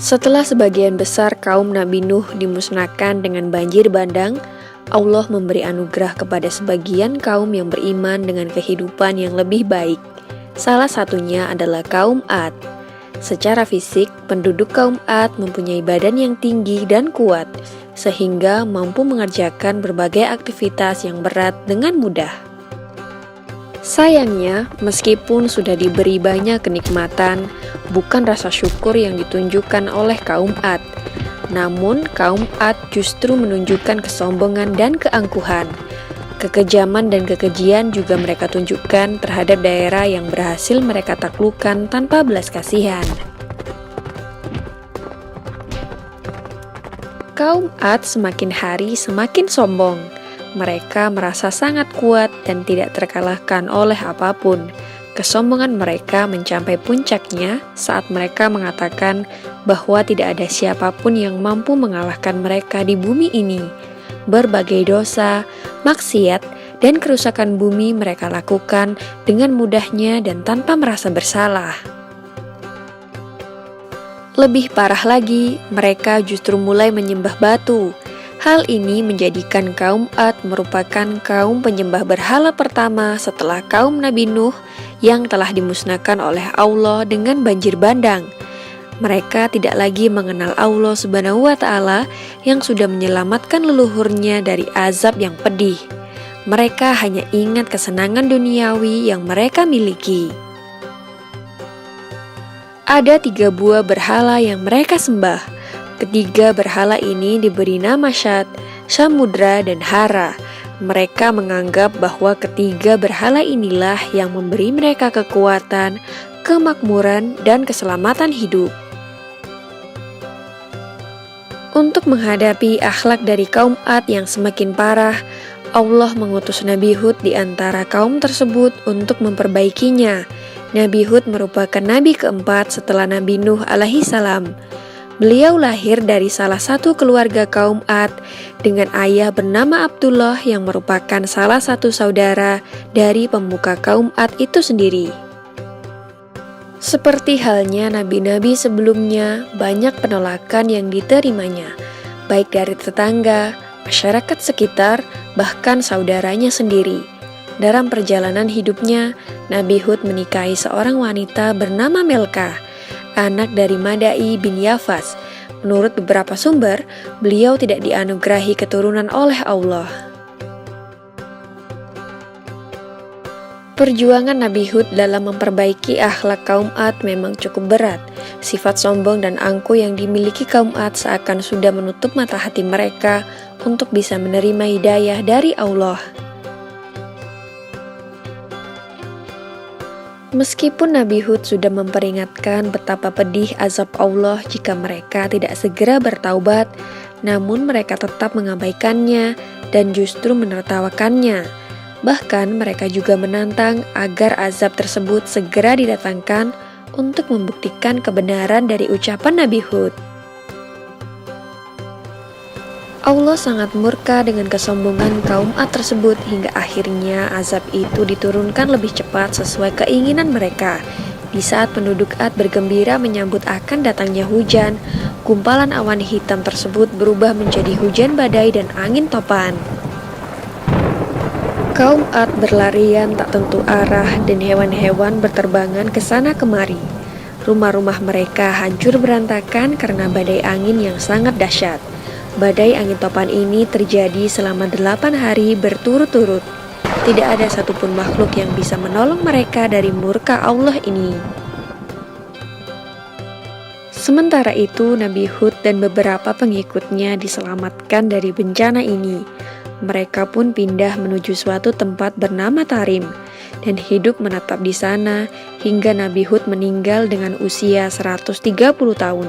Setelah sebagian besar kaum Nabi Nuh dimusnahkan dengan banjir bandang, Allah memberi anugerah kepada sebagian kaum yang beriman dengan kehidupan yang lebih baik. Salah satunya adalah kaum Ad. Secara fisik, penduduk kaum Ad mempunyai badan yang tinggi dan kuat, sehingga mampu mengerjakan berbagai aktivitas yang berat dengan mudah. Sayangnya, meskipun sudah diberi banyak kenikmatan, bukan rasa syukur yang ditunjukkan oleh kaum Ad. Namun, kaum Ad justru menunjukkan kesombongan dan keangkuhan. Kekejaman dan kekejian juga mereka tunjukkan terhadap daerah yang berhasil mereka taklukkan tanpa belas kasihan. Kaum Ad semakin hari semakin sombong. Mereka merasa sangat kuat dan tidak terkalahkan oleh apapun. Kesombongan mereka mencapai puncaknya saat mereka mengatakan bahwa tidak ada siapapun yang mampu mengalahkan mereka di bumi ini. Berbagai dosa, maksiat, dan kerusakan bumi mereka lakukan dengan mudahnya dan tanpa merasa bersalah. Lebih parah lagi, mereka justru mulai menyembah batu. Hal ini menjadikan kaum Ad merupakan kaum penyembah berhala pertama setelah kaum Nabi Nuh yang telah dimusnahkan oleh Allah dengan banjir bandang. Mereka tidak lagi mengenal Allah Subhanahu wa Ta'ala yang sudah menyelamatkan leluhurnya dari azab yang pedih. Mereka hanya ingat kesenangan duniawi yang mereka miliki. Ada 3 buah berhala yang mereka sembah. Ketiga berhala ini diberi nama Syad, Samudra, dan Hara. Mereka menganggap bahwa ketiga berhala inilah yang memberi mereka kekuatan, kemakmuran, dan keselamatan hidup. Untuk menghadapi akhlak dari kaum Ad yang semakin parah, Allah mengutus Nabi Hud di antara kaum tersebut untuk memperbaikinya. Nabi Hud merupakan nabi keempat setelah Nabi Nuh alaihi salam. Beliau lahir dari salah satu keluarga kaum Ad dengan ayah bernama Abdullah yang merupakan salah satu saudara dari pemuka kaum Ad itu sendiri. Seperti halnya nabi-nabi sebelumnya, banyak penolakan yang diterimanya, baik dari tetangga, masyarakat sekitar, bahkan saudaranya sendiri. Dalam perjalanan hidupnya, Nabi Hud menikahi seorang wanita bernama Melkah, anak dari Madai bin Yafas. Menurut beberapa sumber, beliau tidak dianugerahi keturunan oleh Allah. Perjuangan Nabi Hud dalam memperbaiki akhlak kaum Ad memang cukup berat. Sifat sombong dan angkuh yang dimiliki kaum Ad seakan sudah menutup mata hati mereka untuk bisa menerima hidayah dari Allah. Meskipun Nabi Hud sudah memperingatkan betapa pedih azab Allah jika mereka tidak segera bertaubat, namun mereka tetap mengabaikannya dan justru menertawakannya. Bahkan mereka juga menantang agar azab tersebut segera didatangkan untuk membuktikan kebenaran dari ucapan Nabi Hud. Allah sangat murka dengan kesombongan kaum Ad tersebut hingga akhirnya azab itu diturunkan lebih cepat sesuai keinginan mereka. Di saat penduduk Ad bergembira menyambut akan datangnya hujan, gumpalan awan hitam tersebut berubah menjadi hujan badai dan angin topan. Kaum Ad berlarian tak tentu arah dan hewan-hewan berterbangan ke sana kemari. Rumah-rumah mereka hancur berantakan karena badai angin yang sangat dahsyat. Badai angin topan ini terjadi selama 8 hari berturut-turut. Tidak ada satupun makhluk yang bisa menolong mereka dari murka Allah ini. Sementara itu, Nabi Hud dan beberapa pengikutnya diselamatkan dari bencana ini. Mereka pun pindah menuju suatu tempat bernama Tarim dan hidup menetap di sana hingga Nabi Hud meninggal dengan usia 130 tahun.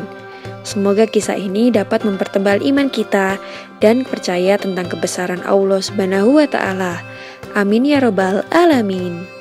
Semoga kisah ini dapat mempertebal iman kita dan percaya tentang kebesaran Allah Subhanahu wa Ta'ala. Amin ya Rabbal Alamin.